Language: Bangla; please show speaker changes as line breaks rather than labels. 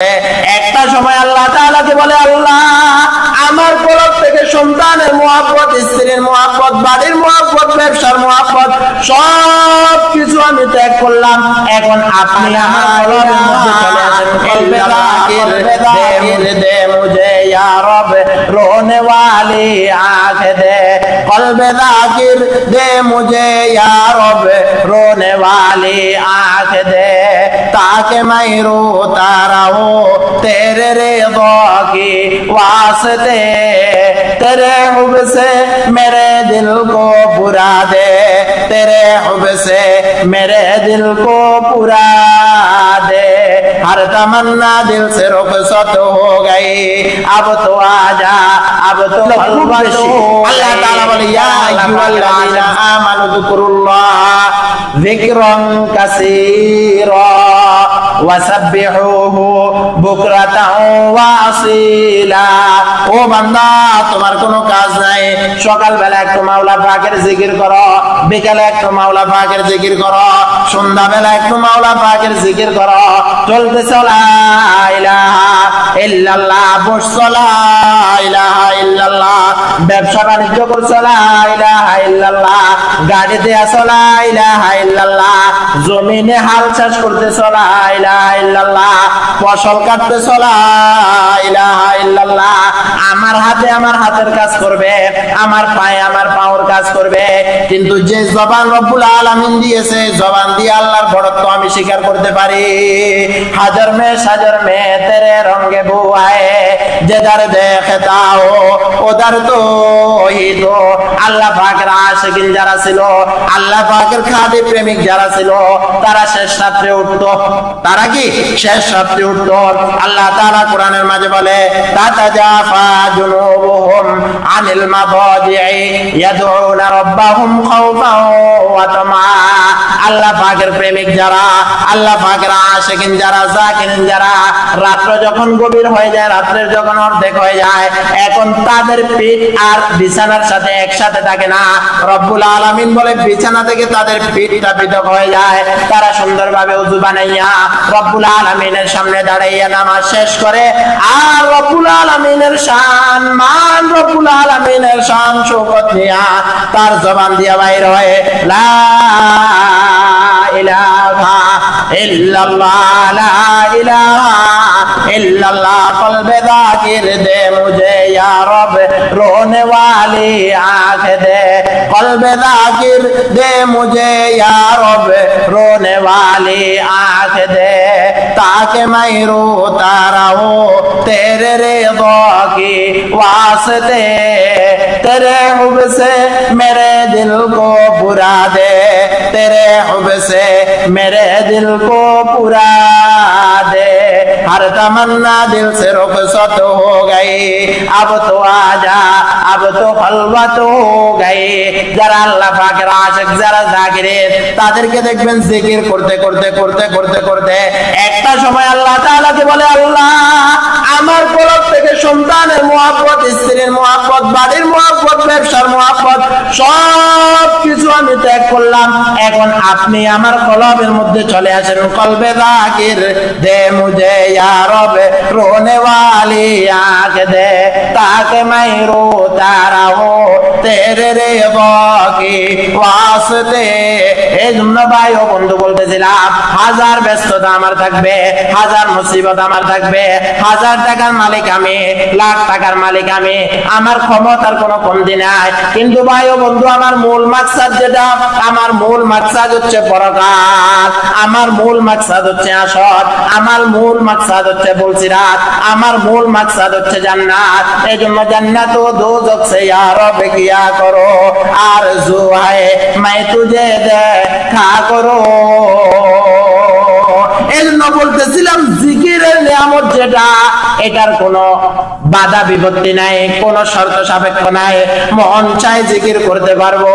একটা সময় আল্লাহ তাআলাকে বলে, আল্লাহ আমার কলব থেকে সন্তানের মুহাব্বত, স্ত্রীর মুহাব্বত, বাড়ির মুহাব্বত, ব্যবসার মুহাব্বত সব কিছু আমি ত্যাগ করলাম। এখন আপনি আমার কলবের মধ্যে চলে আসেন। কলবে যাকির দে মুঝে ইয়া রব রোনে ওয়ালি আঁখ দে, কলবে যাকির দে মুঝে ইয়া রব रोने वाली आँख दे, ताकि मैं रोता रहूं तेरे रिज़ा की वास्ते, तेरे हुब से मेरे दिल को पुरा दे, तेरे हुब से मेरे दिल को पुरा दे। हर तमन्ना दिल से रुखसत हो गई, अब तो आजा, अब तो अल्लाह ताला बोले या अय्युहल्लज़ीना आमनू ज़िक्रुल्लाह ज़िक्रन कसीरा वसब्बिहूहु बुकरातान व আসীলা। ও বান্দা, তোমার কোনো কাজ নাই, সকাল বেলা একটু মাওলা পাকের জিকির করো, বিকালে একটু মাওলা পাকের জিকির করো, সন্ধ্যা বেলা একটু মাওলা পাকের জিকির করো, চলতে চলা ইলাহা ইল্লাল্লাহ, বসছো লা ইলাহা ইল্লাল্লাহ, ব্যবসা বাণিজ্য করছো লা ইলাহা ইল্লাল্লাহ, গাড়িতে আসো লা ইলাহা ইল্লাল্লাহ, জমিনে হাল চাষ করতেছো লা ইলাহা ইল্লাল্লাহ, ফসল কাটতেছো লা ইলাহা ইল্লাল্লাহ, আমার হাতে আমার হাতের কাজ করবে, আমার পায়ে আমার পাওয়ার কাজ করবে। কিন্তু যে জবান রব্বুল আলামিন দিয়েছে, জবান দিয়ে আল্লাহর বড়ত্ব আমি স্বীকার করতে পারি। হাজার মে তেরে রঙে বু আয়ে, যেদার দেখতা হো ওদার তো হি তো। আল্লাহ পাকের আশিকিন যারা ছিল, আল্লাহ পাকের খাঁটি প্রেমিক যারা ছিল, তারা শেষ রাত্রে উঠতো। তারা কি শেষ রাত্রে উঠতো? আল্লাহ তাআলা কোরআনের মাঝে বলে, তাতাজাফা জুনুবুহুম আনিল মাদাজি'i ইয়াদউনা রাব্বাহুম খাওফান ওয়া তামআ। আল্লাহ পাকের প্রেমিক যারা, আল্লাহ পাকের আশিকিন যারা, জাকিরিন যারা, রাত্র যখন গভীর হয়ে যায়, রাত্রের যখন অর্ধেক হয়ে যায়, এখন তাদের পিঠ আর বিছানার সাথে একসাথে থাকে না। রব্বুল আলামিন বলে, বিছানা থেকে তাদের পিঠটা পৃথক হয়ে যায়। তারা সুন্দরভাবে ওযু বানাইয়া রব্বুল আলামিনের সামনে দাঁড়াইয়া নামাজ শেষ করে, আর রব্বুল আলামিনের শান মান, রব্বুল আলামিনের শান শৌকত নিয়া তার জবান দিয়া বাইর হয়, লা ইলাহা ইল্লাল্লাহ, লা ইলাহা ইল্লাল্লাহ, কলবে যাকির দে মুঝে ইয়া রব রোনে ওয়ালি আঁখ দে, কলবে যাকির দে মুঝে ইয়া রব रोने वाली आँख दे, ताकि मैं रोता रहूं तेरे रिज़ा की वास्ते, तेरे हुब से मेरे दिल को पुरा दे, तेरे हुब से मेरे दिल को पुरा दे। हर तमन्ना दिल से रुखसत हो गई, अब तो आजा, अब तो खलवत हो गई। যারা আল্লাহ পাকের আশিক, যারা জাকির, তাদেরকে দেখবেন জিকির করতে করতে করতে করতে করতে একটা সময় আল্লাহ তাআলাকে বলে, আল্লাহ আমার কলব থেকে সন্তানের মুহাব্বত, স্ত্রীর মুহাব্বত, বাড়ির মুহাব্বত, ব্যবসার মুহাব্বত সব কিছু আমি ত্যাগ করলাম। এখন আপনি আমার কলবের মধ্যে চলে আসেন। কলবে যাকির দে মুঝে ইয়া রব রোনে ওয়ালি আঁখ দে, তাকে मैं रोता रहूं तेरे रिज़ा की वास्ते। এই জন্য ভাই ও বন্ধু বলতেছিলাম, হাজার ব্যস্ততা আমার থাকবে, হাজার মুসিবত আমার থাকবে, হাজার টাকার মালিক আমি, লাখ টাকার মালিক আমি, আমার ক্ষমতার কোনো কমতি নাই, কিন্তু ভাই ও বন্ধু আমার মূল মাকসাদ যেটা, আমার মূল মাকসাদ হচ্ছে পরকাল, আমার মূল মাকসাদ হচ্ছে আসর, আমার মূল মাকসাদ হচ্ছে বলসিরাত, আমার মূল মাকসাদ হচ্ছে জান্নাত। এই জন্য জান্নাত ও দোজখ সে ইয়া রব কিয়া করো, আরজু है मैं तुझे দেখা করো। এজন্য বলতেছিলাম, জিকিরের নিয়ামত যেটা, এটার কোনো বাধা বিপত্তি নাই, কোনো শর্ত সাপেক্ষ নাই, মন চাই জিকির করতে পারবো।